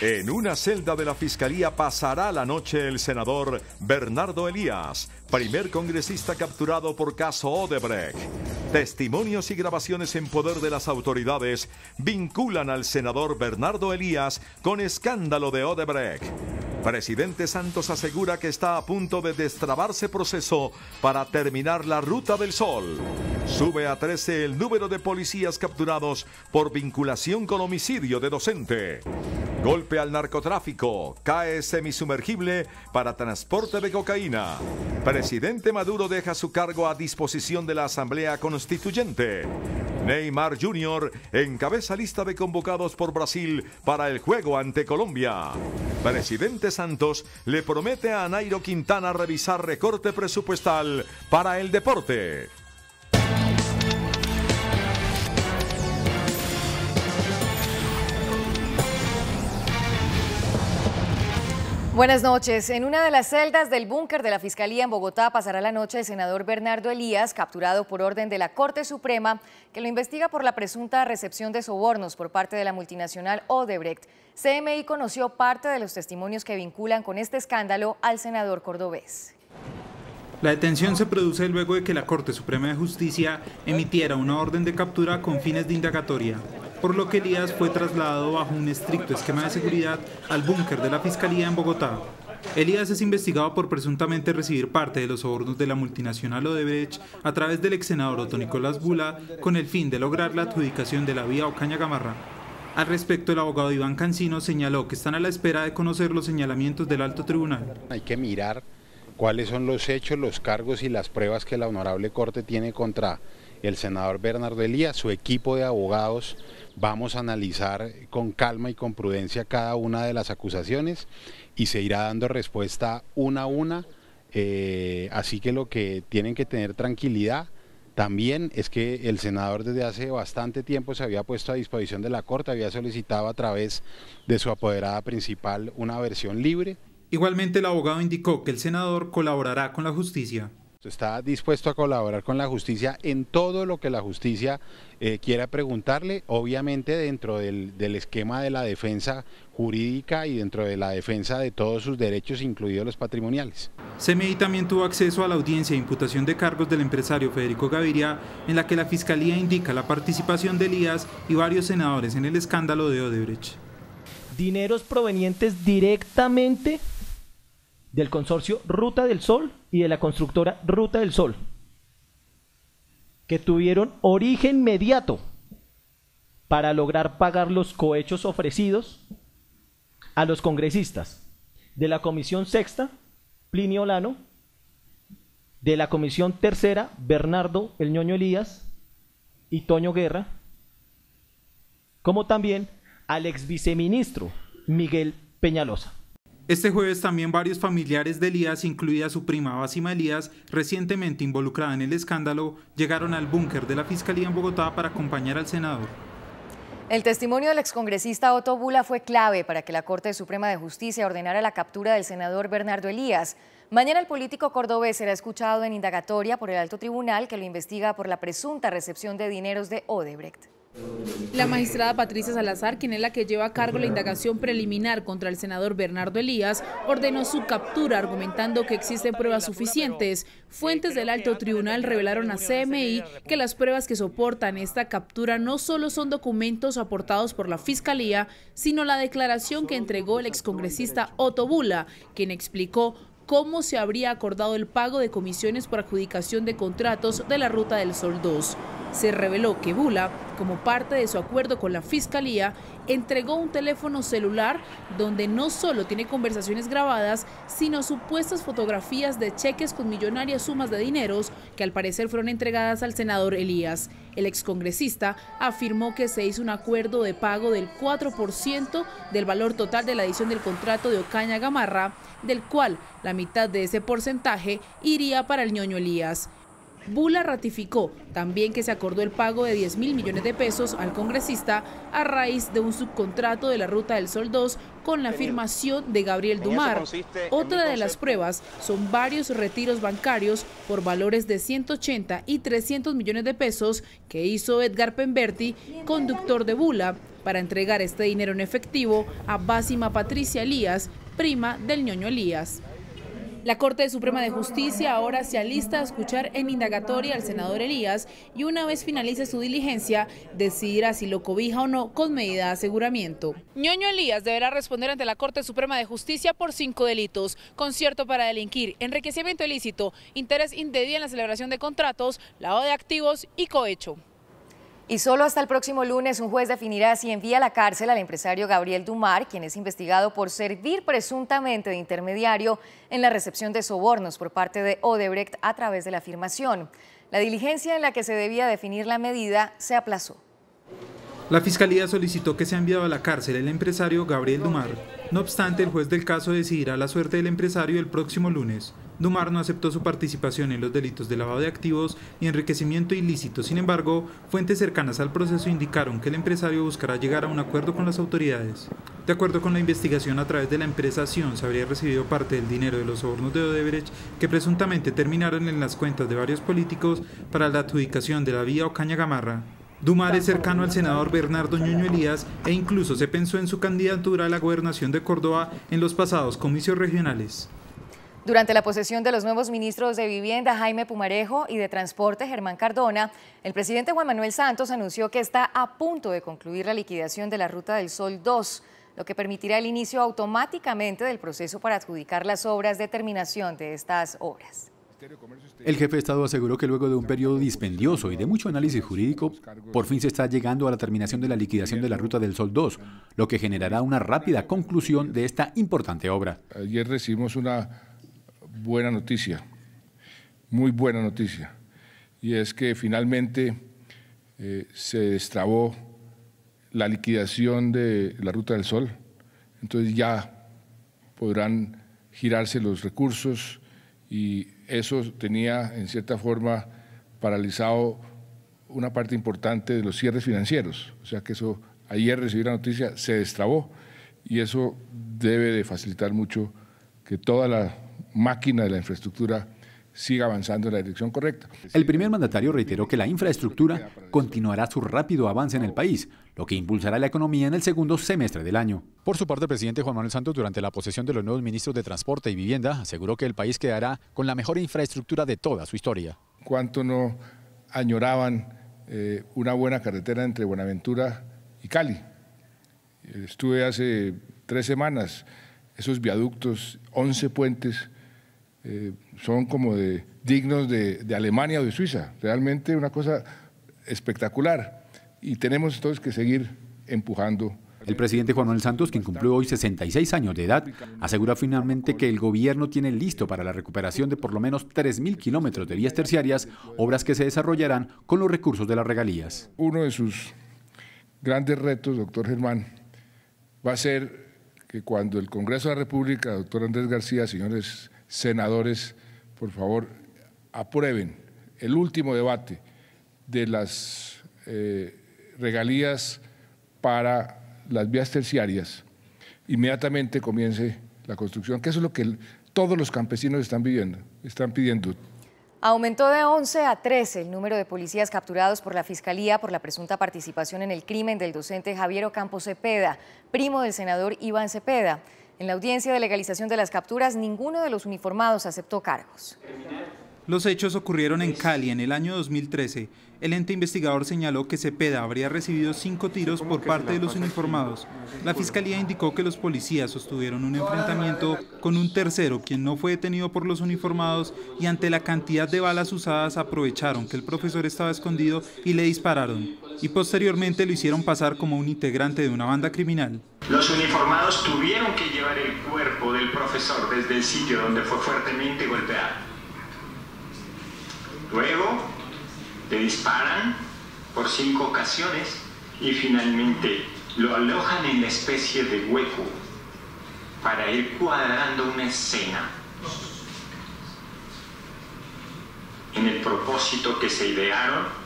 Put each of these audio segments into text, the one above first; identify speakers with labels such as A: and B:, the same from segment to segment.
A: En una celda de la Fiscalía pasará la noche el senador Bernardo Elías, primer congresista capturado por caso Odebrecht. Testimonios y grabaciones en poder de las autoridades vinculan al senador Bernardo Elías con escándalo de Odebrecht. Presidente Santos asegura que está a punto de destrabarse proceso para terminar la Ruta del Sol. Sube a 13 el número de policías capturados por vinculación con homicidio de docente. Golpe al narcotráfico, cae semisumergible para transporte de cocaína. Presidente Maduro deja su cargo a disposición de la Asamblea Constituyente. Neymar Jr. encabeza lista de convocados por Brasil para el juego ante Colombia. Presidente Santos le promete a Nairo Quintana revisar recorte presupuestal para el deporte.
B: Buenas noches. En una de las celdas del búnker de la Fiscalía en Bogotá pasará la noche el senador Bernardo Elías, capturado por orden de la Corte Suprema, que lo investiga por la presunta recepción de sobornos por parte de la multinacional Odebrecht. CMI conoció parte de los testimonios que vinculan con este escándalo al senador cordobés.
C: La detención se produce luego de que la Corte Suprema de Justicia emitiera una orden de captura con fines de indagatoria, por lo que Elías fue trasladado bajo un estricto esquema de seguridad al búnker de la Fiscalía en Bogotá. Elías es investigado por presuntamente recibir parte de los sobornos de la multinacional Odebrecht a través del ex senador Otto Nicolás Bula con el fin de lograr la adjudicación de la vía Ocaña-Gamarra. Al respecto, el abogado Iván Cancino señaló que están a la espera de conocer los señalamientos del alto tribunal.
D: Hay que mirar cuáles son los hechos, los cargos y las pruebas que la Honorable Corte tiene contra el senador Bernardo Elías. Su equipo de abogados vamos a analizar con calma y con prudencia cada una de las acusaciones y se irá dando respuesta una a una, así que lo que tienen que tener tranquilidad también es que el senador desde hace bastante tiempo se había puesto a disposición de la Corte, había solicitado a través de su apoderada principal una versión libre.
C: Igualmente, el abogado indicó que el senador colaborará con la justicia.
D: Está dispuesto a colaborar con la justicia en todo lo que la justicia quiera preguntarle, obviamente dentro del esquema de la defensa jurídica y dentro de la defensa de todos sus derechos, incluidos los patrimoniales.
C: CMI también tuvo acceso a la audiencia de imputación de cargos del empresario Federico Gaviria, en la que la Fiscalía indica la participación de Elías y varios senadores en el escándalo de Odebrecht.
E: Dineros provenientes directamente del consorcio Ruta del Sol y de la constructora Ruta del Sol, que tuvieron origen inmediato para lograr pagar los cohechos ofrecidos a los congresistas de la Comisión Sexta, Plinio Lano, de la Comisión Tercera, Bernardo El Ñoño Elías y Toño Guerra, como también al ex viceministro Miguel Peñalosa.
C: Este jueves también varios familiares de Elías, incluida su prima Básima Elías, recientemente involucrada en el escándalo, llegaron al búnker de la Fiscalía en Bogotá para acompañar al senador.
B: El testimonio del excongresista Otto Bula fue clave para que la Corte Suprema de Justicia ordenara la captura del senador Bernardo Elías. Mañana el político cordobés será escuchado en indagatoria por el alto tribunal que lo investiga por la presunta recepción de dineros de Odebrecht.
F: La magistrada Patricia Salazar, quien es la que lleva a cargo la indagación preliminar contra el senador Bernardo Elías, ordenó su captura argumentando que existen pruebas suficientes. Fuentes del alto tribunal revelaron a CMI que las pruebas que soportan esta captura no solo son documentos aportados por la Fiscalía, sino la declaración que entregó el excongresista Otto Bula, quien explicó cómo se habría acordado el pago de comisiones por adjudicación de contratos de la Ruta del Sol 2. Se reveló que Bula, como parte de su acuerdo con la Fiscalía, entregó un teléfono celular donde no solo tiene conversaciones grabadas, sino supuestas fotografías de cheques con millonarias sumas de dineros que al parecer fueron entregadas al senador Elías. El excongresista afirmó que se hizo un acuerdo de pago del 4% del valor total de la edición del contrato de Ocaña-Gamarra, del cual la mitad de ese porcentaje iría para el Ñoño Elías. Bula ratificó también que se acordó el pago de 10.000 millones de pesos al congresista a raíz de un subcontrato de la Ruta del Sol 2 con la firmación de Gabriel Dumar. Otra de las pruebas son varios retiros bancarios por valores de 180 y 300 millones de pesos que hizo Edgar Pemberti, conductor de Bula, para entregar este dinero en efectivo a Básima Patricia Elías, prima del ñoño Elías. La Corte Suprema de Justicia ahora se alista a escuchar en indagatoria al senador Elías y una vez finalice su diligencia, decidirá si lo cobija o no con medida de aseguramiento. ñoño Elías deberá responder ante la Corte Suprema de Justicia por 5 delitos: concierto para delinquir, enriquecimiento ilícito, interés indebido en la celebración de contratos, lavado de activos y cohecho.
B: Y solo hasta el próximo lunes un juez definirá si envía a la cárcel al empresario Gabriel Dumar, quien es investigado por servir presuntamente de intermediario en la recepción de sobornos por parte de Odebrecht a través de la filmación. La diligencia en la que se debía definir la medida se aplazó.
C: La Fiscalía solicitó que sea enviado a la cárcel el empresario Gabriel Dumar. No obstante, el juez del caso decidirá la suerte del empresario el próximo lunes. Dumar no aceptó su participación en los delitos de lavado de activos y enriquecimiento ilícito. Sin embargo, fuentes cercanas al proceso indicaron que el empresario buscará llegar a un acuerdo con las autoridades. De acuerdo con la investigación, a través de la empresa Sion se habría recibido parte del dinero de los sobornos de Odebrecht que presuntamente terminaron en las cuentas de varios políticos para la adjudicación de la vía Ocaña-Gamarra. Dumar es cercano al senador Bernardo Ñoño Elías e incluso se pensó en su candidatura a la gobernación de Córdoba en los pasados comicios regionales.
B: Durante la posesión de los nuevos ministros de Vivienda, Jaime Pumarejo, y de Transporte, Germán Cardona, el presidente Juan Manuel Santos anunció que está a punto de concluir la liquidación de la Ruta del Sol 2, lo que permitirá el inicio automáticamente del proceso para adjudicar las obras de terminación de estas obras.
G: El jefe de Estado aseguró que luego de un periodo dispendioso y de mucho análisis jurídico, por fin se está llegando a la terminación de la liquidación de la Ruta del Sol 2, lo que generará una rápida conclusión de esta importante obra.
H: Ayer recibimos una buena noticia, muy buena noticia, y es que finalmente se destrabó la liquidación de la Ruta del Sol, entonces ya podrán girarse los recursos y eso tenía en cierta forma paralizado una parte importante de los cierres financieros, o sea que eso, ayer recibí la noticia, se destrabó y eso debe de facilitar mucho que toda la máquina de la infraestructura siga avanzando en la dirección correcta.
G: El primer mandatario reiteró que la infraestructura continuará su rápido avance en el país, lo que impulsará la economía en el segundo semestre del año. Por su parte, el presidente Juan Manuel Santos, durante la posesión de los nuevos ministros de Transporte y Vivienda, aseguró que el país quedará con la mejor infraestructura de toda su historia.
H: ¿Cuánto no añoraban una buena carretera entre Buenaventura y Cali? Estuve hace 3 semanas, esos viaductos, 11 puentes, son como dignos de Alemania o de Suiza, realmente una cosa espectacular y tenemos entonces que seguir empujando.
G: El presidente Juan Manuel Santos, quien cumplió hoy 66 años de edad, asegura finalmente que el gobierno tiene listo para la recuperación de por lo menos 3.000 kilómetros de vías terciarias, obras que se desarrollarán con los recursos de las regalías.
H: Uno de sus grandes retos, doctor Germán, va a ser que cuando el Congreso de la República, doctor Andrés García, señores senadores, por favor, aprueben el último debate de las regalías para las vías terciarias, inmediatamente comience la construcción, que eso es lo que todos los campesinos están pidiendo.
B: Aumentó de 11 a 13 el número de policías capturados por la Fiscalía por la presunta participación en el crimen del docente Javier Ocampo Cepeda, primo del senador Iván Cepeda. En la audiencia de legalización de las capturas, ninguno de los uniformados aceptó cargos.
C: Los hechos ocurrieron en Cali en el año 2013. El ente investigador señaló que Cepeda habría recibido 5 tiros por parte de los uniformados. La Fiscalía indicó que los policías sostuvieron un enfrentamiento con un tercero, quien no fue detenido por los uniformados, y ante la cantidad de balas usadas aprovecharon que el profesor estaba escondido y le dispararon. Y posteriormente lo hicieron pasar como un integrante de una banda criminal.
I: Los uniformados tuvieron que llevar el cuerpo del profesor desde el sitio donde fue fuertemente golpeado. Luego le disparan por 5 ocasiones y finalmente lo alojan en la especie de hueco para ir cuadrando una escena en en el propósito que se idearon.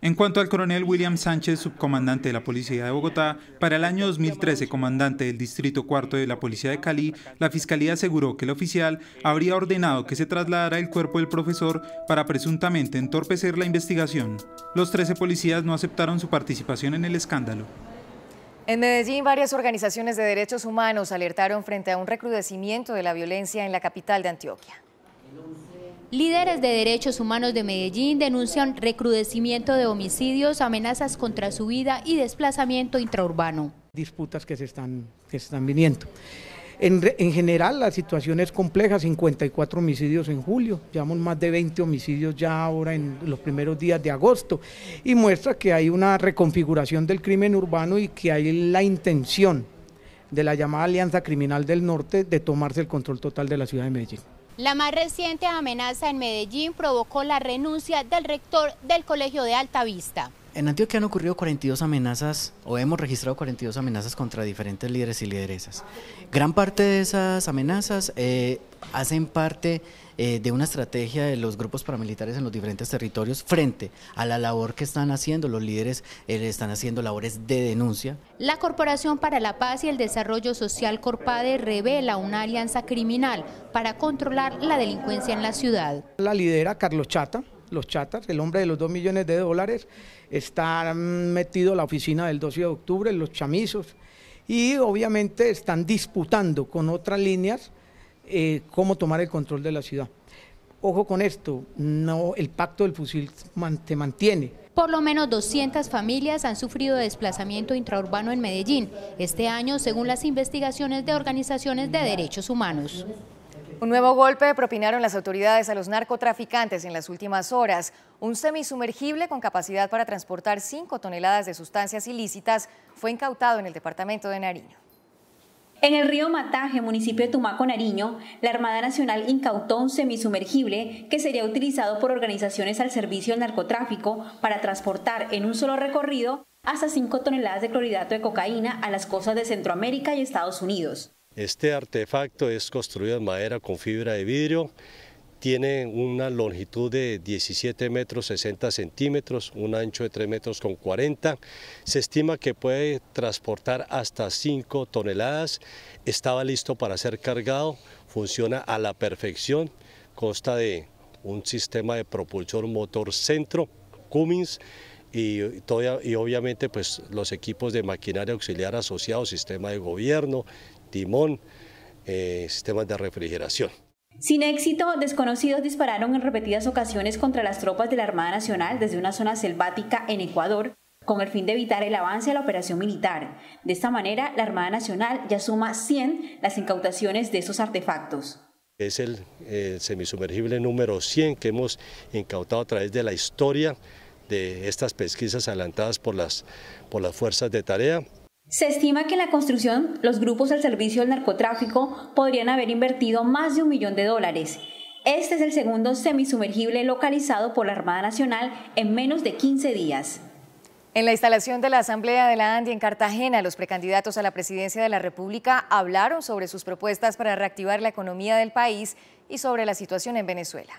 C: En cuanto al coronel William Sánchez, subcomandante de la Policía de Bogotá, para el año 2013 comandante del Distrito Cuarto de la Policía de Cali, la Fiscalía aseguró que el oficial habría ordenado que se trasladara el cuerpo del profesor para presuntamente entorpecer la investigación. Los 13 policías no aceptaron su participación en el escándalo.
B: En Medellín, varias organizaciones de derechos humanos alertaron frente a un recrudecimiento de la violencia en la capital de Antioquia.
J: Líderes de derechos humanos de Medellín denuncian recrudecimiento de homicidios, amenazas contra su vida y desplazamiento intraurbano.
K: Disputas que se están viniendo. En general la situación es compleja, 54 homicidios en julio, llevamos más de 20 homicidios ya ahora en los primeros días de agosto y muestra que hay una reconfiguración del crimen urbano y que hay la intención de la llamada Alianza Criminal del Norte de tomarse el control total de la ciudad de Medellín.
J: La más reciente amenaza en Medellín provocó la renuncia del rector del Colegio de Altavista.
L: En Antioquia han ocurrido 42 amenazas, o hemos registrado 42 amenazas contra diferentes líderes y lideresas. Gran parte de esas amenazas hacen parte de una estrategia de los grupos paramilitares en los diferentes territorios frente a la labor que están haciendo. Los líderes están haciendo labores de denuncia.
J: La Corporación para la Paz y el Desarrollo Social Corpade revela una alianza criminal para controlar la delincuencia en la ciudad.
K: La lidera Carlos Chata. Los Chatas, el hombre de los $2 millones, está metido a la oficina del 12 de octubre, los chamizos, y obviamente están disputando con otras líneas cómo tomar el control de la ciudad. Ojo con esto, no, el pacto del fusil se mantiene.
J: Por lo menos 200 familias han sufrido desplazamiento intraurbano en Medellín este año, según las investigaciones de organizaciones de derechos humanos.
B: Un nuevo golpe propinaron las autoridades a los narcotraficantes en las últimas horas. Un semisumergible con capacidad para transportar 5 toneladas de sustancias ilícitas fue incautado en el departamento de Nariño.
M: En el río Mataje, municipio de Tumaco, Nariño, la Armada Nacional incautó un semisumergible que sería utilizado por organizaciones al servicio del narcotráfico para transportar en un solo recorrido hasta 5 toneladas de clorhidrato de cocaína a las costas de Centroamérica y Estados Unidos.
N: Este artefacto es construido en madera con fibra de vidrio, tiene una longitud de 17 metros 60 centímetros, un ancho de 3 metros con 40, se estima que puede transportar hasta 5 toneladas, estaba listo para ser cargado, funciona a la perfección, consta de un sistema de propulsión motor centro, Cummins, y obviamente pues los equipos de maquinaria auxiliar asociados, sistema de gobierno, timón, sistemas de refrigeración.
M: Sin éxito, desconocidos dispararon en repetidas ocasiones contra las tropas de la Armada Nacional desde una zona selvática en Ecuador, con el fin de evitar el avance de la operación militar. De esta manera, la Armada Nacional ya suma 100 las incautaciones de estos artefactos.
N: Es el semisumergible número 100 que hemos incautado a través de la historia de estas pesquisas adelantadas por las fuerzas de tarea.
M: Se estima que en la construcción los grupos al servicio del narcotráfico podrían haber invertido más de $1 millón. Este es el segundo semisumergible localizado por la Armada Nacional en menos de 15 días.
B: En la instalación de la Asamblea de la ANDI en Cartagena, los precandidatos a la presidencia de la República hablaron sobre sus propuestas para reactivar la economía del país y sobre la situación en Venezuela.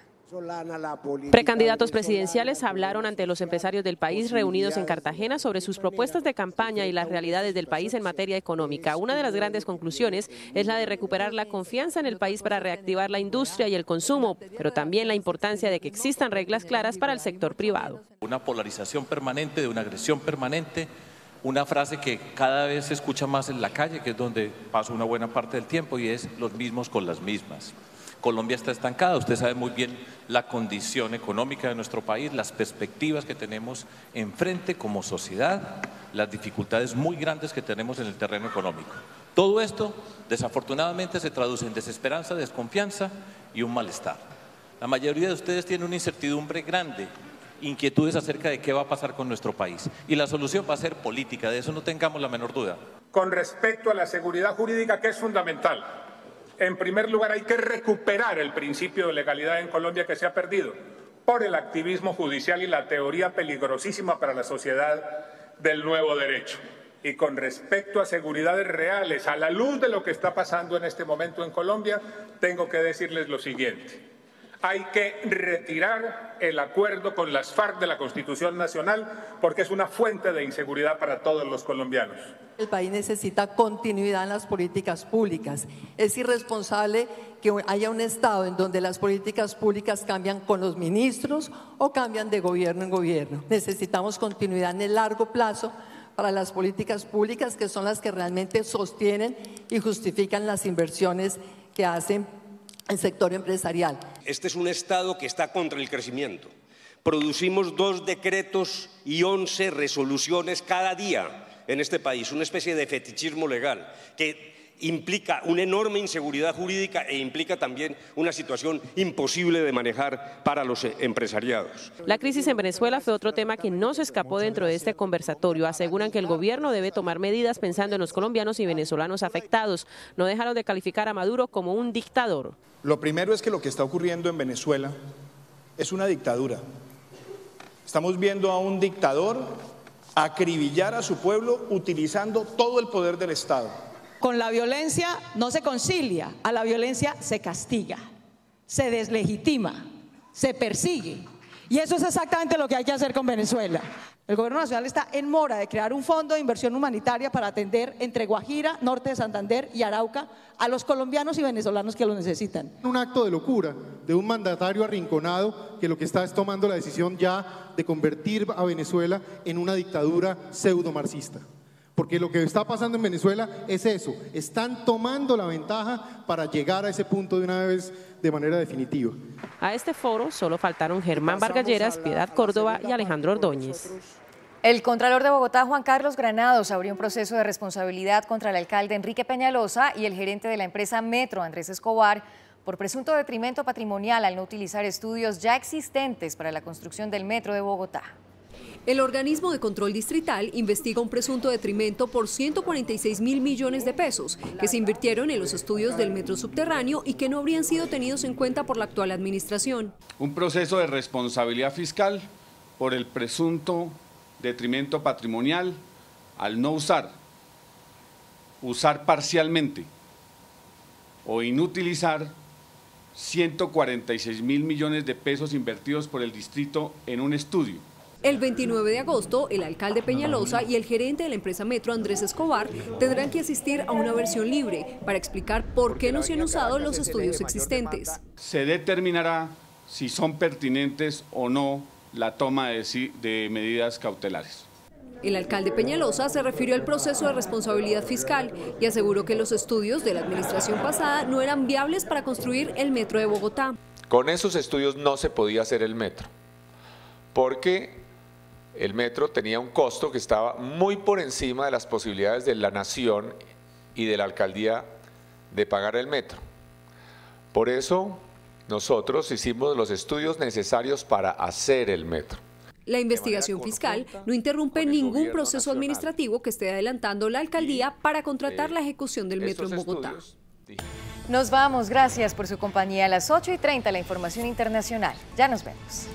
O: Precandidatos presidenciales hablaron ante los empresarios del país reunidos en Cartagena sobre sus propuestas de campaña y las realidades del país en materia económica. Una de las grandes conclusiones es la de recuperar la confianza en el país para reactivar la industria y el consumo, pero también la importancia de que existan reglas claras para el sector privado.
P: Una polarización permanente, de una agresión permanente, una frase que cada vez se escucha más en la calle, que es donde paso una buena parte del tiempo, y es los mismos con las mismas. Colombia está estancada, usted sabe muy bien la condición económica de nuestro país, las perspectivas que tenemos enfrente como sociedad, las dificultades muy grandes que tenemos en el terreno económico. Todo esto, desafortunadamente, se traduce en desesperanza, desconfianza y un malestar. La mayoría de ustedes tienen una incertidumbre grande, inquietudes acerca de qué va a pasar con nuestro país. Y la solución va a ser política, de eso no tengamos la menor duda.
Q: Con respecto a la seguridad jurídica, que es fundamental, en primer lugar, hay que recuperar el principio de legalidad en Colombia que se ha perdido por el activismo judicial y la teoría peligrosísima para la sociedad del nuevo derecho. Y con respecto a seguridades reales, a la luz de lo que está pasando en este momento en Colombia, tengo que decirles lo siguiente. Hay que retirar el acuerdo con las FARC de la Constitución Nacional porque es una fuente de inseguridad para todos los colombianos.
R: El país necesita continuidad en las políticas públicas. Es irresponsable que haya un Estado en donde las políticas públicas cambian con los ministros o cambian de gobierno en gobierno. Necesitamos continuidad en el largo plazo para las políticas públicas, que son las que realmente sostienen y justifican las inversiones que hacen el sector empresarial.
S: Este es un Estado que está contra el crecimiento. Producimos 2 decretos y 11 resoluciones cada día en este país, una especie de fetichismo legal que implica una enorme inseguridad jurídica e implica también una situación imposible de manejar para los empresariados.
O: La crisis en Venezuela fue otro tema que no se escapó dentro de este conversatorio. Aseguran que el gobierno debe tomar medidas pensando en los colombianos y venezolanos afectados. No dejaron de calificar a Maduro como un dictador.
T: Lo primero es que lo que está ocurriendo en Venezuela es una dictadura. Estamos viendo a un dictador acribillar a su pueblo utilizando todo el poder del Estado.
U: Con la violencia no se concilia, a la violencia se castiga, se deslegitima, se persigue. Y eso es exactamente lo que hay que hacer con Venezuela. El gobierno nacional está en mora de crear un fondo de inversión humanitaria para atender entre Guajira, norte de Santander y Arauca a los colombianos y venezolanos que lo necesitan.
V: Un acto de locura de un mandatario arrinconado que lo que está es tomando la decisión ya de convertir a Venezuela en una dictadura pseudo-marxista. Porque lo que está pasando en Venezuela es eso, están tomando la ventaja para llegar a ese punto de una vez de manera definitiva.
O: A este foro solo faltaron Germán Vargas Lleras, Piedad Córdoba y Alejandro Ordóñez.
B: El Contralor de Bogotá, Juan Carlos Granados, abrió un proceso de responsabilidad contra el alcalde Enrique Peñalosa y el gerente de la empresa Metro, Andrés Escobar, por presunto detrimento patrimonial al no utilizar estudios ya existentes para la construcción del Metro de Bogotá.
W: El organismo de control distrital investiga un presunto detrimento por 146.000 millones de pesos que se invirtieron en los estudios del metro subterráneo y que no habrían sido tenidos en cuenta por la actual administración.
X: Un proceso de responsabilidad fiscal por el presunto detrimento patrimonial al no usar parcialmente o inutilizar 146.000 millones de pesos invertidos por el distrito en un estudio.
W: El 29 de agosto, el alcalde Peñalosa y el gerente de la empresa Metro, Andrés Escobar, tendrán que asistir a una versión libre para explicar por qué no se han usado los estudios existentes.
X: Se determinará si son pertinentes o no la toma de medidas cautelares.
W: El alcalde Peñalosa se refirió al proceso de responsabilidad fiscal y aseguró que los estudios de la administración pasada no eran viables para construir el Metro de Bogotá.
Y: Con esos estudios no se podía hacer el metro, porque el metro tenía un costo que estaba muy por encima de las posibilidades de la nación y de la alcaldía de pagar el metro. Por eso nosotros hicimos los estudios necesarios para hacer el metro.
W: La investigación fiscal no interrumpe ningún proceso administrativo que esté adelantando la alcaldía para contratar la ejecución del metro en Bogotá.
B: Nos vamos, gracias por su compañía. A las 8:30 la información internacional. Ya nos vemos.